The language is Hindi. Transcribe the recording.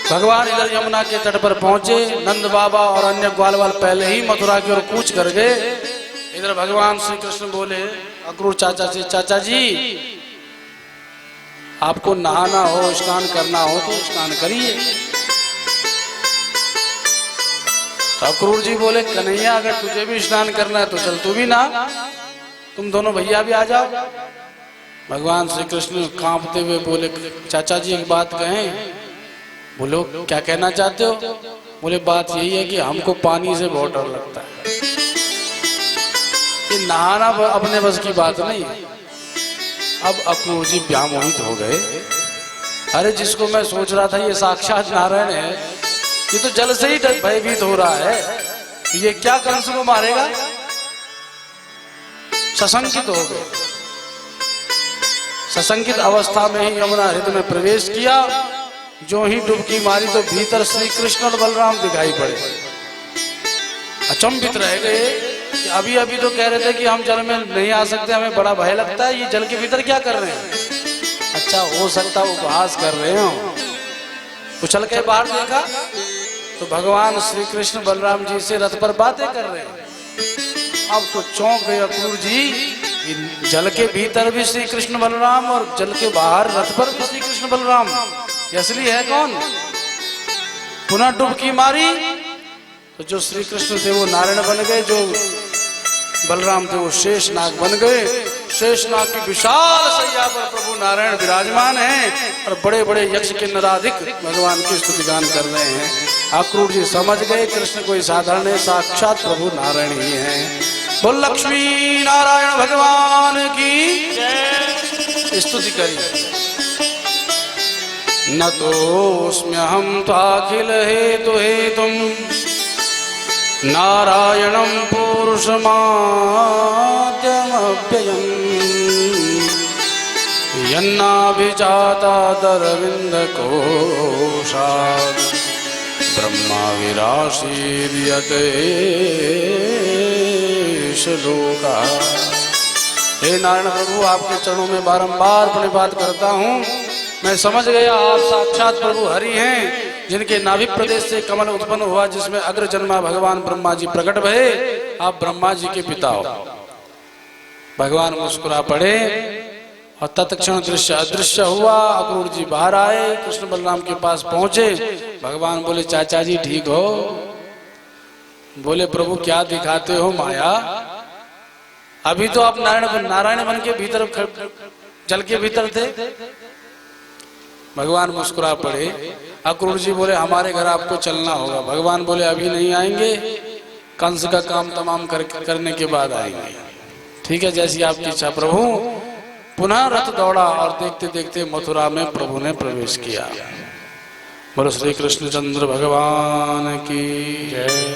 भगवान इधर यमुना के तट पर पहुंचे। नंद बाबा और अन्य ग्वाल वाल पहले ही मथुरा की ओर कूच कर गए। इधर भगवान श्री कृष्ण बोले अक्रूर चाचा से, चाचा जी आपको नहाना हो, स्नान करना हो तो स्नान करिए। तो अक्रूर जी बोले कन्हैया अगर तुझे भी स्नान करना है तो चल तू भी नहा, तुम दोनों भैया भी आ जाओ। भगवान श्री कृष्ण कांपते हुए बोले चाचा जी एक बात कहें। बोलो क्या कहना चाहते हो? बोले बात यही है कि हमको पानी से बहुत डर लगता है, ये नहाना अपने बस की बात नहीं है। अब अक्रूर जी व्यामोहित हो गए। अरे जिसको मैं सोच रहा था ये साक्षात नारायण है, ये तो जल से ही भयभीत हो रहा है, ये क्या कंस को मारेगा? सशंकित हो गए। सशंकित अवस्था में ही यमुना हृदय में प्रवेश किया। जो ही डुबकी मारी तो भीतर श्री कृष्ण और बलराम दिखाई पड़े। अचंभित रह गए कि अभी अभी तो कह रहे थे कि हम जल में नहीं आ सकते, हमें बड़ा भय लगता है, ये जल के भीतर क्या कर रहे हैं? अच्छा हो सकता उपहास कर रहे हो। उछल के बाहर देखा तो भगवान श्री कृष्ण बलराम जी से रथ पर बातें कर रहे हैं। अब तो चौंक गए अक्रूर जी, जल के भीतर भी श्री कृष्ण बलराम और जल के बाहर रथ पर भी श्री कृष्ण बलराम, ये असली है कौन? पुनः डुबकी मारी तो जो श्री कृष्ण थे वो नारायण बन गए, जो बलराम थे वो शेष नाग बन गए। शेष नाग की विशाल सैया पर प्रभु नारायण विराजमान हैं और बड़े बड़े यक्ष के नराधिक भगवान की स्तुति गान कर रहे हैं। अक्रूर जी समझ गए कृष्ण कोई साधारण है, साक्षात प्रभु नारायण ही हैं। बोल लक्ष्मी नारायण भगवान की स्तुति करिए। न तोऽस्म्यहं त्वाखिल हेतु हेतुं नारायणं पुरुषमाद्यमव्ययम् यन्नाभिजातादरविन्दकोशात् ब्रह्मा विराशीर्यते श्लोका। हे नारायण प्रभु आपके चरणों में बारंबार प्रणिपात करता हूँ। मैं समझ गया आप साक्षात प्रभु हरि हैं, जिनके नाभिक प्रदेश से कमल उत्पन्न हुआ, जिसमें अग्र जन्मा भगवान ब्रह्मा जी प्रकट भये। आप ब्रह्मा जी के पिता हो। भगवान मुस्कुरा पड़े और तत्क्षण दृश्य अदृश्य हुआ। अक्रूर जी बाहर आए, कृष्ण बलराम के पास पहुंचे। भगवान बोले चाचा जी ठीक हो? बोले प्रभु क्या दिखाते हो माया, अभी तो आप नारायण बन के भीतर जल के भीतर थे। भगवान मुस्कुरा पड़े। अक्रूर जी बोले हमारे घर आपको चलना होगा। भगवान बोले अभी नहीं आएंगे, कंस का काम तमाम करने के बाद आएंगे। ठीक है जैसी आपकी इच्छा प्रभु। पुनः रथ दौड़ा और देखते देखते मथुरा में प्रभु ने प्रवेश किया। बोलो श्री कृष्णचंद्र भगवान की जय।